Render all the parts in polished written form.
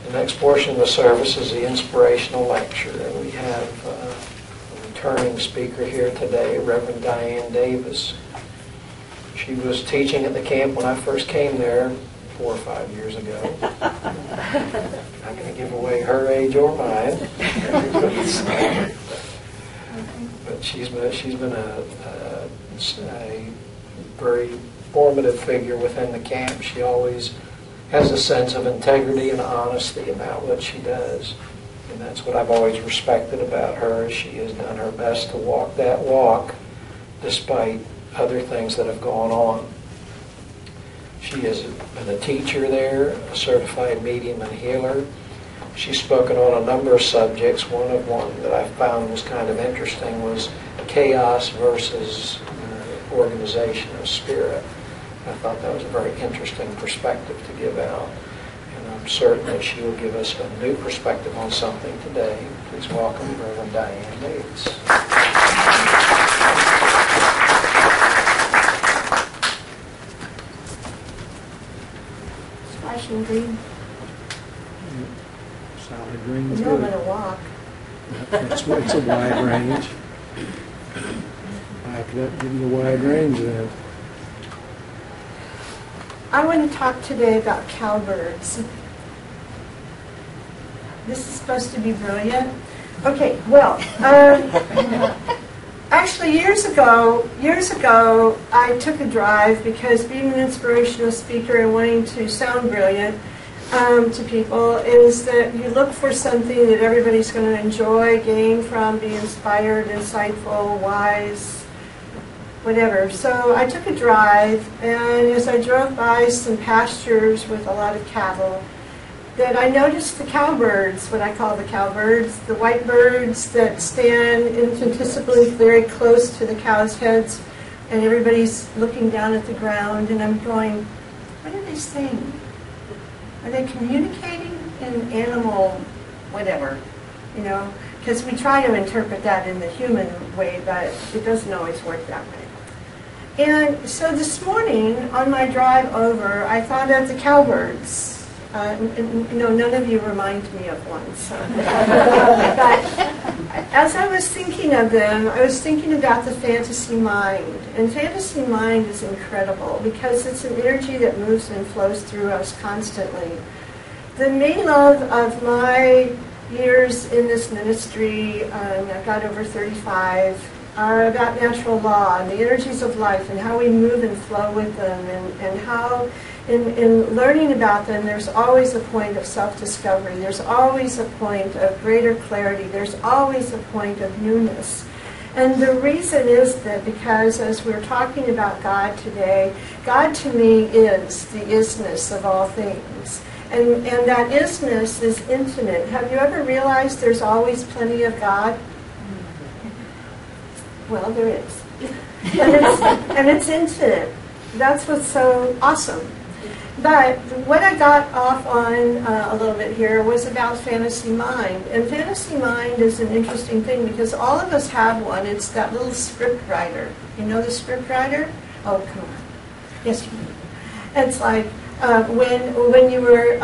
The next portion of the service is the inspirational lecture, and we have a returning speaker here today, Reverend Diane Davis. She was teaching at the camp when I first came there 4 or 5 years ago. Not going to give away her age or mine. But she's been a very formative figure within the camp. She always has a sense of integrity and honesty about what she does. And that's what I've always respected about her. She has done her best to walk that walk despite other things that have gone on. She has been a teacher there, a certified medium and healer. She's spoken on a number of subjects. One that I found was kind of interesting was chaos versus organization of spirit. I thought that was a very interesting perspective to give out. And I'm certain that she will give us a new perspective on something today. Please welcome Reverend Diane Davis. Flashing green. Solid green. You know I'm going to walk. It's a wide range. I could give you a wide range then. I want to talk today about cowbirds. This is supposed to be brilliant. Okay, well, actually years ago, I took a drive because being an inspirational speaker and wanting to sound brilliant to people is that you look for something that everybody's going to enjoy, gain from, be inspired, insightful, wise, whatever. So I took a drive, and as I drove by some pastures with a lot of cattle, that I noticed the cowbirds, what I call the cowbirds, the white birds that stand infinitesimally very close to the cows' heads, and everybody's looking down at the ground, and I'm going, what are they saying? Are they communicating in animal whatever, you know? Because we try to interpret that in the human way, but it doesn't always work that way. And so this morning, on my drive over, I thought of the cowbirds. None of you remind me of one. So. But as I was thinking of them, I was thinking about the fantasy mind. And fantasy mind is incredible because it's an energy that moves and flows through us constantly. The main love of my years in this ministry, I've got over 35, are about natural law and the energies of life and how we move and flow with them, and how in learning about them there's always a point of self-discovery, there's always a point of greater clarity, there's always a point of newness. And the reason is that because as we're talking about God today, God to me is the isness of all things. And that isness is infinite. Have you ever realized there's always plenty of God? Well, there is. And it's infinite. That's what's so awesome. But what I got off on a little bit here was about fantasy mind. And fantasy mind is an interesting thing because all of us have one. It's that little script writer. You know the script writer? Oh, come on. Yes, you do. It's like when you were,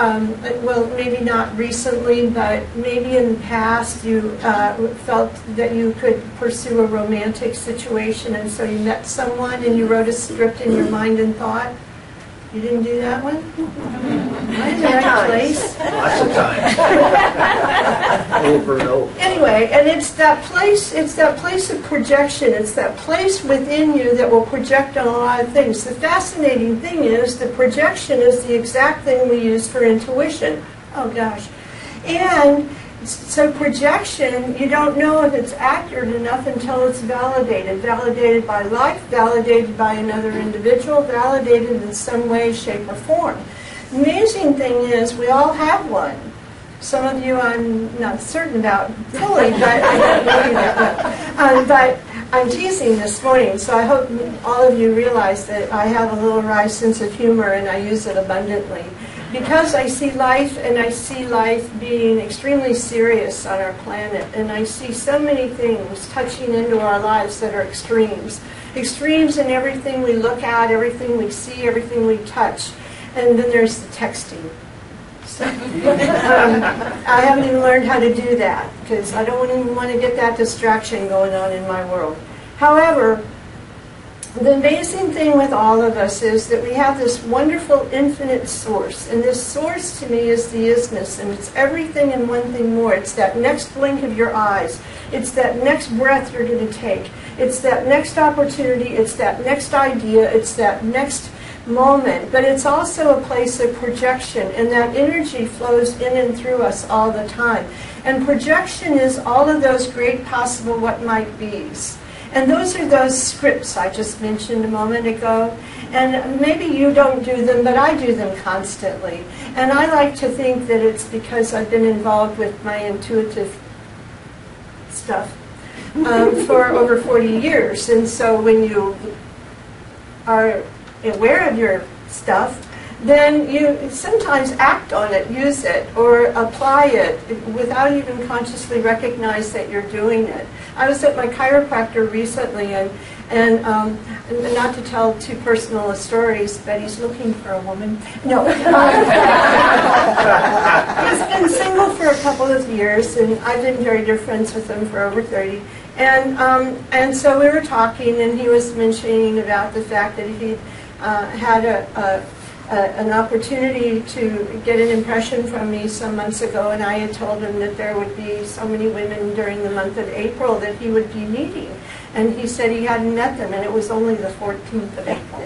well, maybe not recently, but maybe in the past you felt that you could pursue a romantic situation, and so you met someone and you wrote a script in your mind and thought. You didn't do that one? I'm in the right place. Lots of times. Over and over. Anyway, and it's that place of projection. It's that place within you that will project on a lot of things. The fascinating thing is the projection is the exact thing we use for intuition. Oh gosh. And so projection, you don't know if it's accurate enough until it's validated. Validated by life, validated by another individual, validated in some way, shape, or form. The amazing thing is we all have one. Some of you I'm not certain about fully, but I don't know you that well. But I'm teasing this morning, so I hope all of you realize that I have a little wry sense of humor and I use it abundantly. Because I see life, and I see life being extremely serious on our planet, and I see so many things touching into our lives that are extremes. Extremes in everything we look at, everything we see, everything we touch. And then there's the texting. So, I haven't even learned how to do that because I don't even want to get that distraction going on in my world. However, the amazing thing with all of us is that we have this wonderful infinite source. And this source to me is the isness. And it's everything and one thing more. It's that next blink of your eyes. It's that next breath you're going to take. It's that next opportunity. It's that next idea. It's that next moment. But it's also a place of projection. And that energy flows in and through us all the time. And projection is all of those great possible what might be's. And those are those scripts I just mentioned a moment ago. And maybe you don't do them, but I do them constantly. And I like to think that it's because I've been involved with my intuitive stuff for over 40 years. And so when you are aware of your stuff, then you sometimes act on it, use it, or apply it without even consciously recognize that you're doing it. I was at my chiropractor recently, and not to tell too personal stories, but he's looking for a woman. No. He's been single for a couple of years, and I've been very dear friends with him for over 30. And so we were talking, and he was mentioning about the fact that he'd had an opportunity to get an impression from me some months ago, and I had told him that there would be so many women during the month of April that he would be meeting. And he said he hadn't met them, and it was only the 14th of April.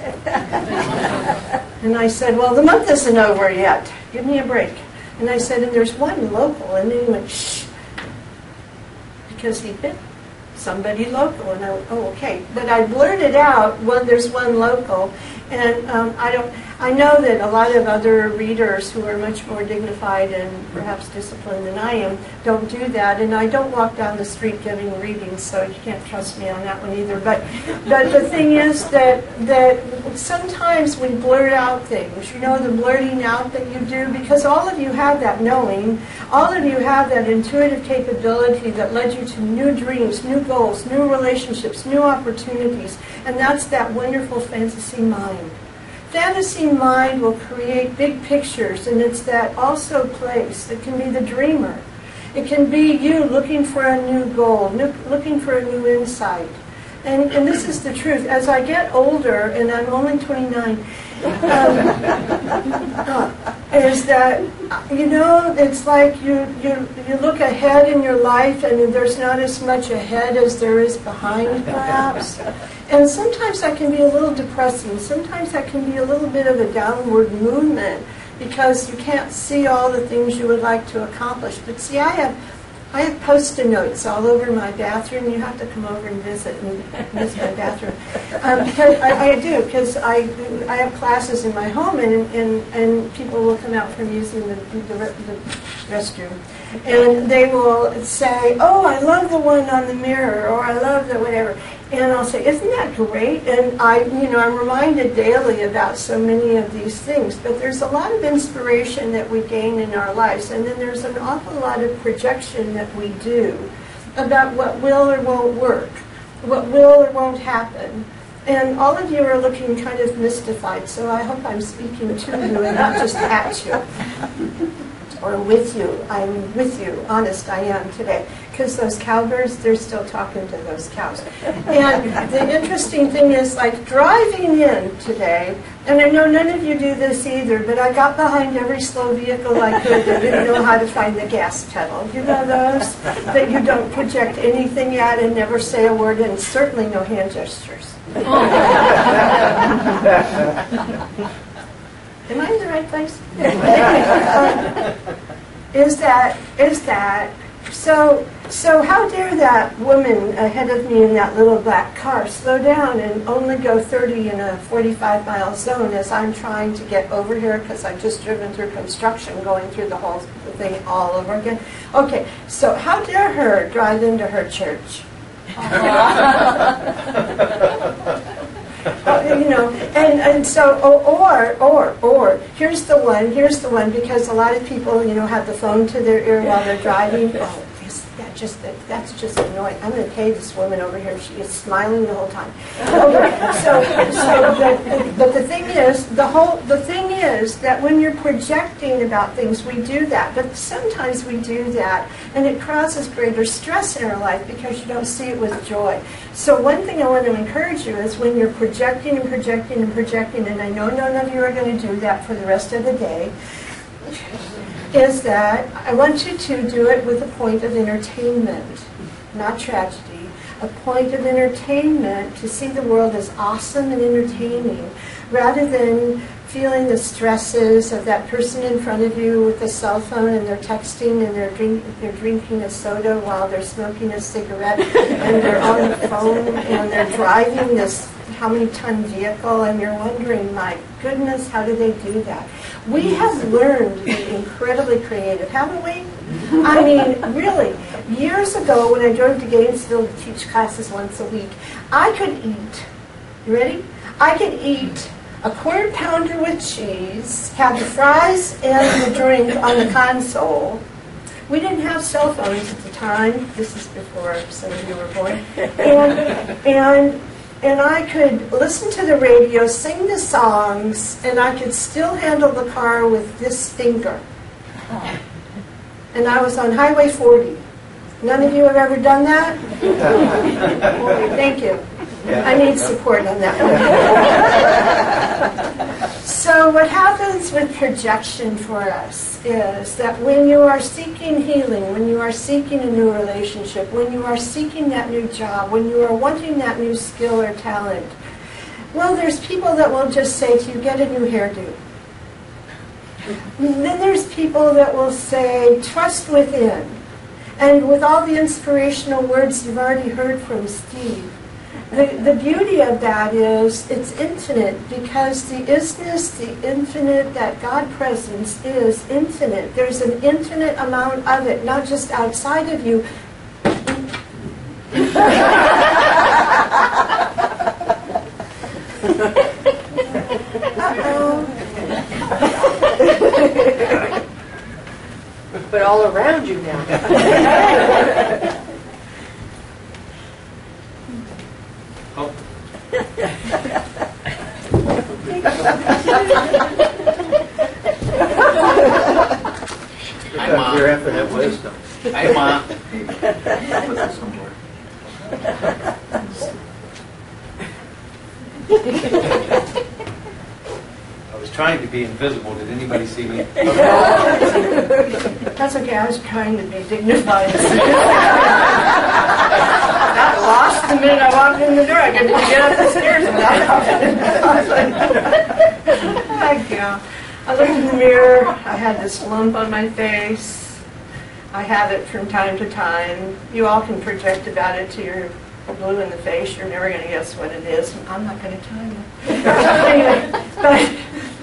And I said, well, the month isn't over yet. Give me a break. And I said, and there's one local. And then he went, shh, because he'd been somebody local. And I went, oh, okay. But I blurted out, well, there's one local. And I know that a lot of other readers who are much more dignified and perhaps disciplined than I am don't do that. And I don't walk down the street giving readings, so you can't trust me on that one either. But the thing is that sometimes we blurt out things, you know, the blurting out that you do, because all of you have that knowing, all of you have that intuitive capability that led you to new dreams, new goals, new relationships, new opportunities. And that's that wonderful fantasy mind. Fantasy mind will create big pictures, and it's that also place. It can be the dreamer. It can be you looking for a new goal, looking for a new insight. And this is the truth. As I get older, and I'm only 29, is that, you know, it's like you look ahead in your life, and there's not as much ahead as there is behind, perhaps. And sometimes that can be a little depressing. Sometimes that can be a little bit of a downward movement because you can't see all the things you would like to accomplish. But see, I have Post-it notes all over my bathroom. You have to come over and visit my bathroom. Because I do, because I have classes in my home, and people will come out from using the restroom. And they will say, oh, I love the one on the mirror, or I love the whatever. And I'll say, isn't that great? And I'm reminded daily about so many of these things. But there's a lot of inspiration that we gain in our lives. And then there's an awful lot of projection that we do about what will or won't work, what will or won't happen. And all of you are looking kind of mystified. So I hope I'm speaking to you and not just at you. Or with you. I'm with you. Honest, I am today. Because those cowbirds, they're still talking to those cows. And the interesting thing is, like, driving in today, and I know none of you do this either, but I got behind every slow vehicle I could that didn't know how to find the gas pedal. You know those? That you don't project anything at and never say a word, and certainly no hand gestures. Am I in the right place? Is that so how dare that woman ahead of me in that little black car slow down and only go 30 in a 45-mile zone as I'm trying to get over here because I've just driven through construction going through the whole thing all over again. Okay, so how dare her drive into her church? And so, or here's the one, because a lot of people, have the phone to their ear while they're driving. Oh, that's just annoying. I'm going to pay this woman over here. She is smiling the whole time. But the thing is, the thing is that when you're projecting about things, we do that. But sometimes we do that, and it causes greater stress in our life because you don't see it with joy. So one thing I want to encourage you is when you're projecting and projecting and projecting, and I know none of you are going to do that for the rest of the day, is that I want you to do it with a point of entertainment, not tragedy, a point of entertainment to see the world as awesome and entertaining, rather than feeling the stresses of that person in front of you with a cell phone and they're texting and they're drinking a soda while they're smoking a cigarette and they're on the phone and they're driving this how many ton vehicle and you're wondering, my goodness, how do they do that? We have learned to be incredibly creative, haven't we? I mean, really, years ago when I drove to Gainesville to teach classes once a week, I could eat, you ready? I could eat a quarter pounder with cheese, have the fries and the drink on the console. We didn't have cell phones at the time. This is before some of you were born. And I could listen to the radio, sing the songs, and I could still handle the car with this finger. And I was on Highway 40. None of you have ever done that? Thank you. I need support on that one. So what happens with projection for us is that when you are seeking healing, when you are seeking a new relationship, when you are seeking that new job, when you are wanting that new skill or talent, well, there's people that will just say to you, get a new hairdo. And then there's people that will say, trust within. And with all the inspirational words you've already heard from Steve, the beauty of that is it's infinite, because the isness, the infinite, that God presence is infinite. There's an infinite amount of it, not just outside of you. But all around you now. Oh. Hi, Mom. Your infinite wisdom. Hey, Mom. Put this somewhere. I was trying to be invisible. Did anybody see me? That's okay, I was trying to be dignified. Got lost the minute I walked in the door. I couldn't get up the stairs without Thank you. I looked in the mirror. I had this lump on my face. I have it from time to time. You all can project about it to your blue in the face. You're never going to guess what it is. I'm not going to tell you. Anyway,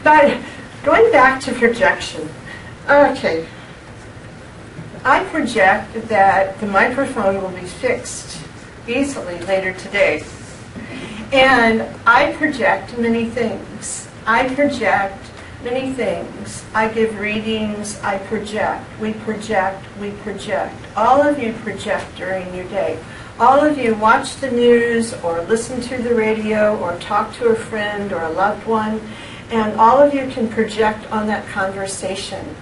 but going back to projection. Okay. I project that the microphone will be fixed easily later today. And I project many things. I project many things. I give readings. I project. We project. We project. All of you project during your day. All of you watch the news or listen to the radio or talk to a friend or a loved one, and all of you can project on that conversation.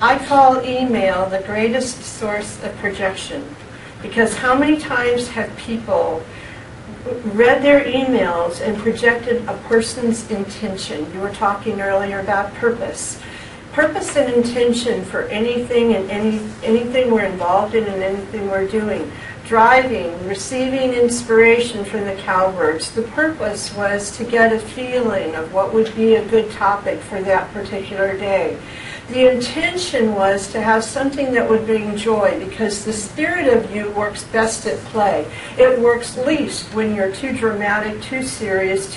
I call email the greatest source of projection, because how many times have people read their emails and projected a person's intention? You were talking earlier about purpose. Purpose and intention for anything and anything we're involved in and anything we're doing. Driving, receiving inspiration from the cowbirds. The purpose was to get a feeling of what would be a good topic for that particular day. The intention was to have something that would bring joy, because the spirit of you works best at play. It works least when you're too dramatic, too serious,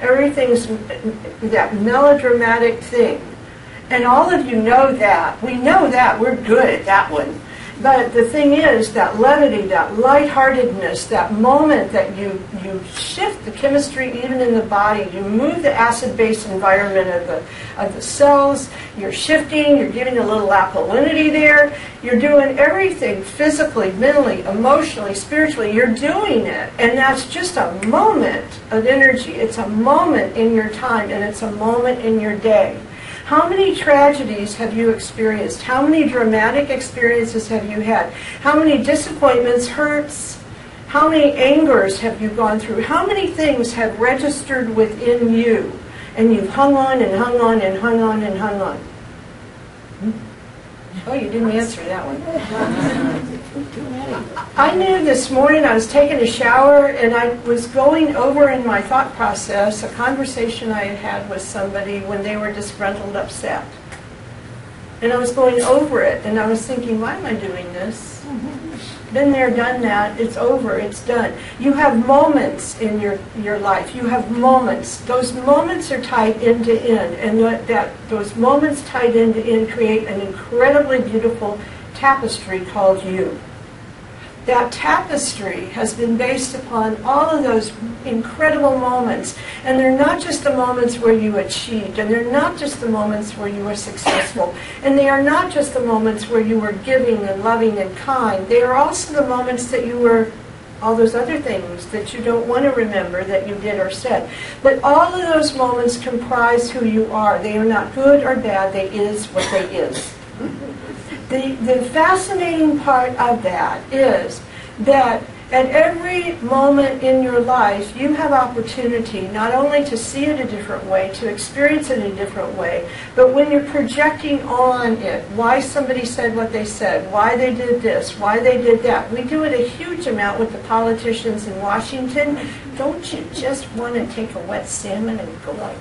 everything's that melodramatic thing. And all of you know that. We know that. We're good at that one. But the thing is, that levity, that lightheartedness, that moment that you shift the chemistry even in the body, you move the acid-base environment of the cells, you're shifting, you're giving a little alkalinity there, you're doing everything physically, mentally, emotionally, spiritually, you're doing it. And that's just a moment of energy. It's a moment in your time, and it's a moment in your day. How many tragedies have you experienced? How many dramatic experiences have you had? How many disappointments, hurts? How many angers have you gone through? How many things have registered within you? And you've hung on and hung on and hung on and hung on. Oh, you didn't answer that one. I knew this morning I was taking a shower and I was going over in my thought process a conversation I had had with somebody when they were disgruntled, upset. And I was going over it and I was thinking, why am I doing this? Been there, done that, it's over, it's done. You have moments in your life. You have moments. Those moments are tied end to end, and those moments tied end to end create an incredibly beautiful tapestry called you. That tapestry has been based upon all of those incredible moments. And they're not just the moments where you achieved, and they're not just the moments where you were successful, and they are not just the moments where you were giving and loving and kind. They are also the moments that you were all those other things that you don't want to remember that you did or said. But all of those moments comprise who you are. They are not good or bad. They is what they is. The fascinating part of that is that at every moment in your life, you have opportunity not only to see it a different way, to experience it a different way, but when you're projecting on it, why somebody said what they said, why they did this, why they did that. We do it a huge amount with the politicians in Washington. Don't you just want to take a wet salmon and go like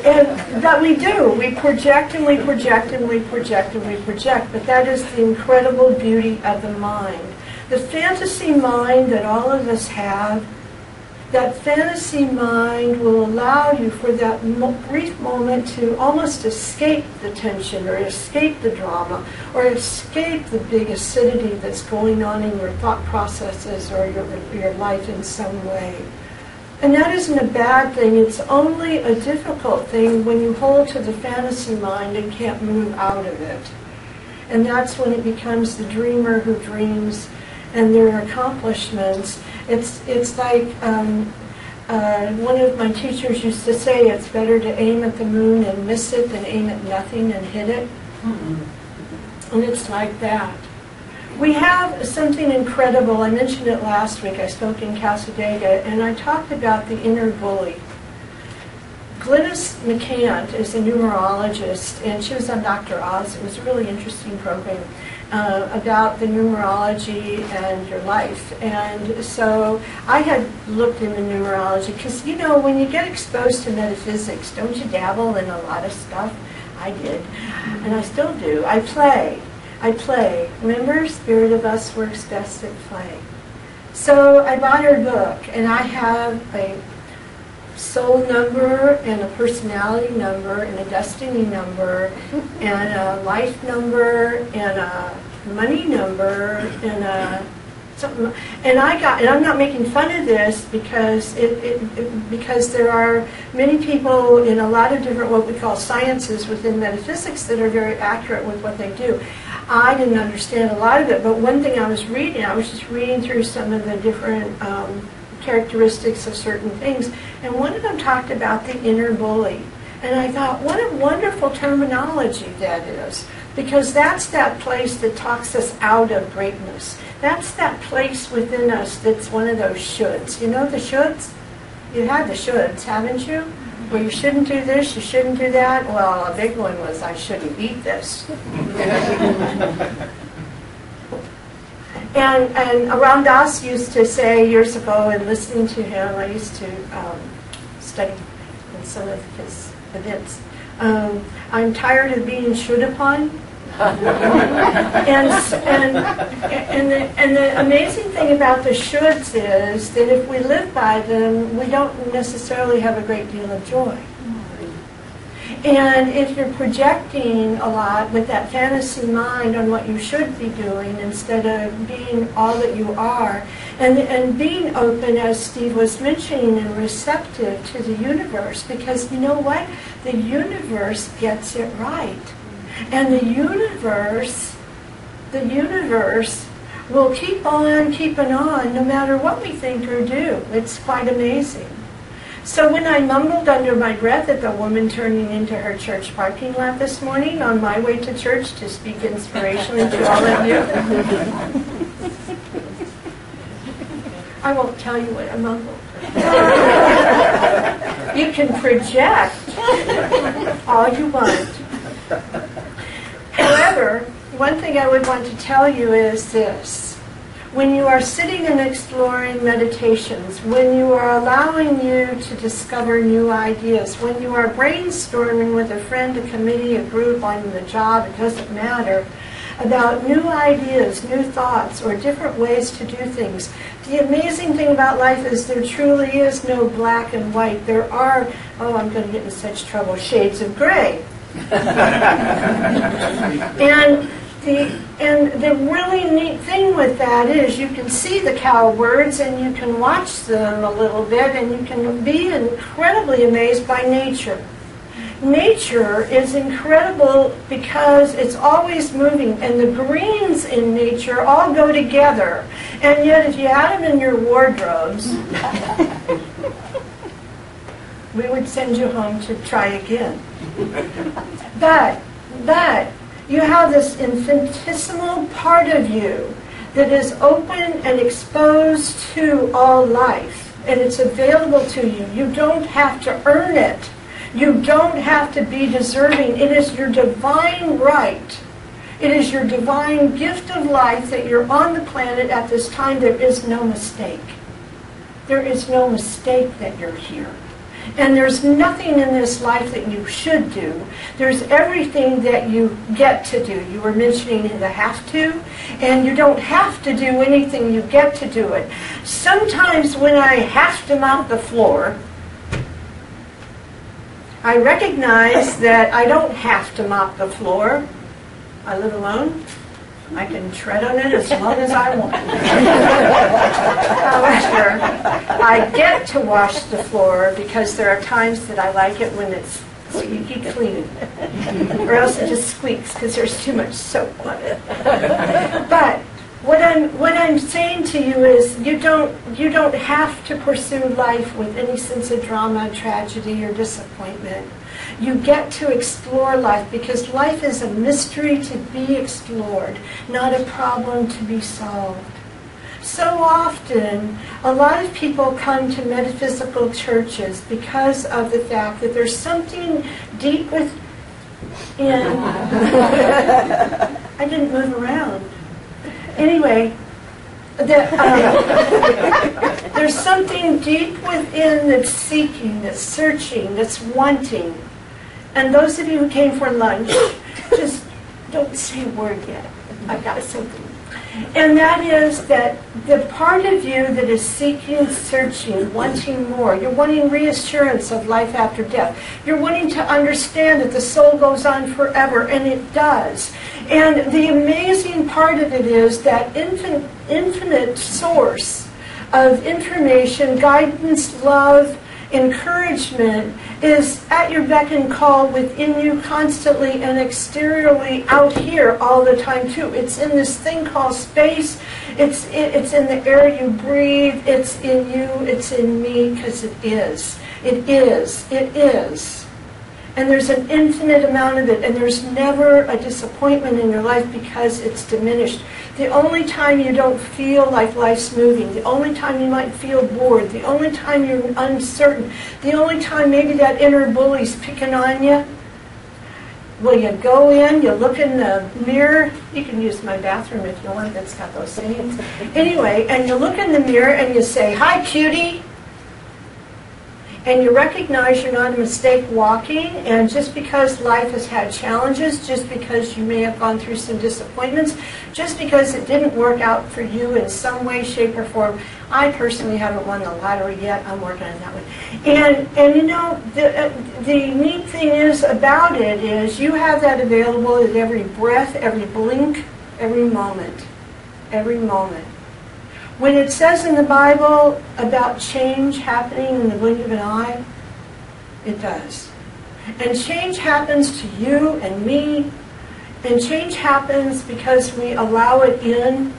And that we do. We project and we project and we project and we project, but that is the incredible beauty of the mind. The fantasy mind that all of us have, that fantasy mind will allow you for that brief moment to almost escape the tension or escape the drama or escape the big acidity that's going on in your thought processes or your life in some way. And that isn't a bad thing. It's only a difficult thing when you hold to the fantasy mind and can't move out of it. And that's when it becomes the dreamer who dreams and their accomplishments. It's like one of my teachers used to say, it's better to aim at the moon and miss it than aim at nothing and hit it. And it's like that. We have something incredible. I mentioned it last week. I spoke in Casadega, and I talked about the inner bully. Glynis McCant is a numerologist, and she was on Dr. Oz. It was a really interesting program about the numerology and your life. And so I had looked into numerology because, you know, when you get exposed to metaphysics, don't you dabble in a lot of stuff? I did, and I still do. I play. Remember, Spirit of Us works best at play. So I bought her book, and I have a soul number and a personality number and a destiny number and a life number and a money number and a something. And I'm not making fun of this because because there are many people in a lot of different what we call sciences within metaphysics that are very accurate with what they do. I didn't understand a lot of it, but one thing I was just reading through some of the different characteristics of certain things, and one of them talked about the inner bully. And I thought, what a wonderful terminology that is, because that's that place that talks us out of greatness. That's that place within us that's one of those shoulds. You know the shoulds? You had the shoulds, haven't you? Well, you shouldn't do this, you shouldn't do that. Well, a big one was, I shouldn't eat this. And Ram Dass used to say years ago, and listening to him, I used to study in some of his events, I'm tired of being should upon. And the amazing thing about the shoulds is that if we live by them, we don't necessarily have a great deal of joy. And if you're projecting a lot with that fantasy mind on what you should be doing instead of being all that you are, and being open, as Steve was mentioning, and receptive to the universe, because you know what? The universe gets it right. And the universe will keep on keeping on no matter what we think or do. It's quite amazing. So when I mumbled under my breath at the woman turning into her church parking lot this morning on my way to church to speak inspirationally to all of you, I won't tell you what I mumbled. You can project all you want. However, one thing I would want to tell you is this. When you are sitting and exploring meditations, when you are allowing you to discover new ideas, when you are brainstorming with a friend, a committee, a group, on the job, it doesn't matter, about new ideas, new thoughts, or different ways to do things. The amazing thing about life is there truly is no black and white. There are, I'm going to get in such trouble, shades of gray. And the really neat thing with that is you can see the cowbirds and you can watch them a little bit and you can be incredibly amazed by nature. Nature is incredible because it's always moving, and the greens in nature all go together. And yet if you had them in your wardrobes, we would send you home to try again. But you have this infinitesimal part of you that is open and exposed to all life, and it's available to you. You don't have to earn it. You don't have to be deserving. It is your divine right. It is your divine gift of life that you're on the planet at this time. There is no mistake. There is no mistake that you're here. And there's nothing in this life that you should do. There's everything that you get to do. You were mentioning the have to, and you don't have to do anything, you get to do it. Sometimes when I have to mop the floor, I recognize that I don't have to mop the floor. I live alone. I can tread on it as long as I want. However, I get to wash the floor because there are times that I like it when it's squeaky clean. Or else it just squeaks because there's too much soap on it. But what I'm saying to you is you don't have to pursue life with any sense of drama, tragedy, or disappointment. You get to explore life because life is a mystery to be explored, not a problem to be solved. So often, a lot of people come to metaphysical churches because of the fact that there's something deep within. I didn't move around. Anyway, there's something deep within that's seeking, that's searching, that's wanting. And those of you who came for lunch, just don't say a word yet. I've got something. And that is that the part of you that is seeking, searching, wanting more. You're wanting reassurance of life after death. You're wanting to understand that the soul goes on forever, and it does. And the amazing part of it is that infinite source of information, guidance, love, encouragement is at your beck and call within you constantly and exteriorly out here all the time too. It's in this thing called space. It's in the air you breathe. It's in you. It's in me because it is. It is. It is. And there's an infinite amount of it, and there's never a disappointment in your life because it's diminished. The only time you don't feel like life's moving, the only time you might feel bored, the only time you're uncertain, the only time maybe that inner bully's picking on you, well, you go in, you look in the mirror. You can use my bathroom if you want, that's got those things. Anyway, and you look in the mirror and you say, "Hi, cutie." and you recognize you're not a mistake walking, and just because life has had challenges, just because you may have gone through some disappointments, just because it didn't work out for you in some way, shape, or form. I personally haven't won the lottery yet. I'm working on that one. And you know, the neat thing is about it is you have that available at every breath, every blink, every moment. Every moment. When it says in the Bible about change happening in the blink of an eye, it does. And change happens to you and me, and change happens because we allow it in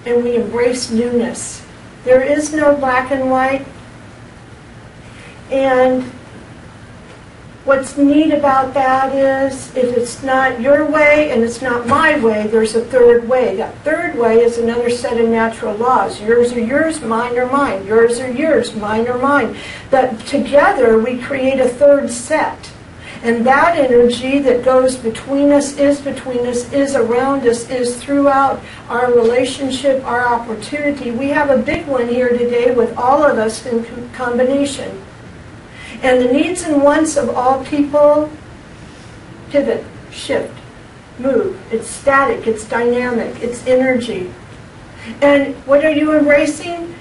and we embrace newness. There is no black and white. And what's neat about that is if it's not your way and it's not my way, there's a third way. That third way is another set of natural laws. Yours are yours, mine are mine. Yours are yours, mine are mine. But together we create a third set. And that energy that goes between us, is around us, is throughout our relationship, our opportunity. We have a big one here today with all of us in combination. And the needs and wants of all people pivot, shift, move. It's static, it's dynamic, it's energy. And what are you embracing?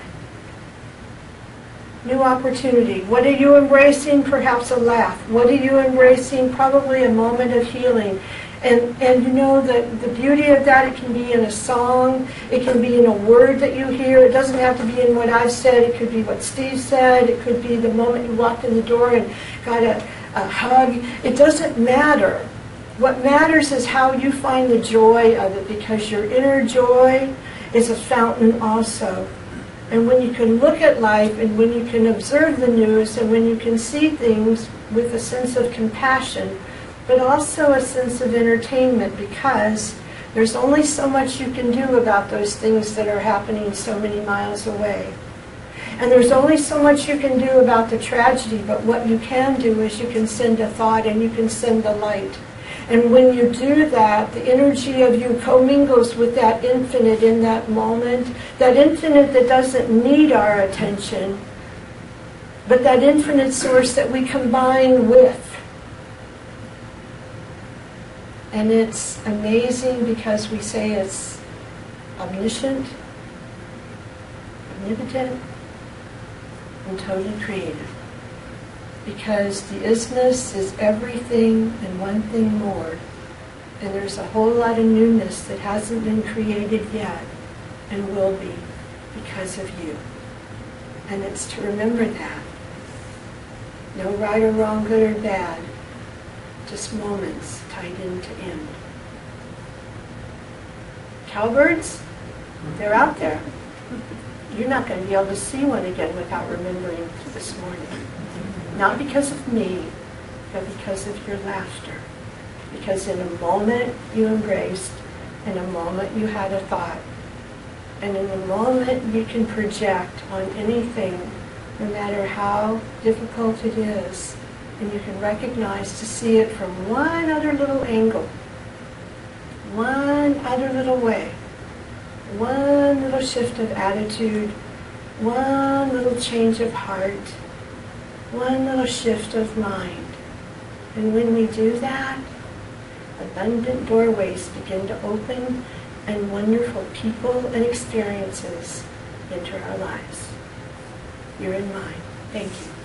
New opportunity. What are you embracing? Perhaps a laugh. What are you embracing? Probably a moment of healing. And you know the beauty of that, it can be in a song, it can be in a word that you hear. It doesn't have to be in what I've said, it could be what Steve said, it could be the moment you walked in the door and got a hug. It doesn't matter. What matters is how you find the joy of it, because your inner joy is a fountain also. And when you can look at life, and when you can observe the news, and when you can see things with a sense of compassion, but also a sense of entertainment, because there's only so much you can do about those things that are happening so many miles away. And there's only so much you can do about the tragedy, but what you can do is you can send a thought and you can send the light. And when you do that, the energy of you commingles with that infinite in that moment, that infinite that doesn't need our attention, but that infinite source that we combine with. And it's amazing because we say it's omniscient, omnipotent, and totally creative. Because the isness is everything and one thing more. And there's a whole lot of newness that hasn't been created yet and will be because of you. And it's to remember that. No right or wrong, good or bad. Just moments tied end to end. Cowbirds, they're out there. You're not going to be able to see one again without remembering this morning. Not because of me, but because of your laughter. Because in a moment you embraced, in a moment you had a thought, and in a moment you can project on anything, no matter how difficult it is. And you can recognize to see it from one other little angle, one other little way, one little shift of attitude, one little change of heart, one little shift of mind. And when we do that, abundant doorways begin to open and wonderful people and experiences enter our lives. You're in mine. Thank you.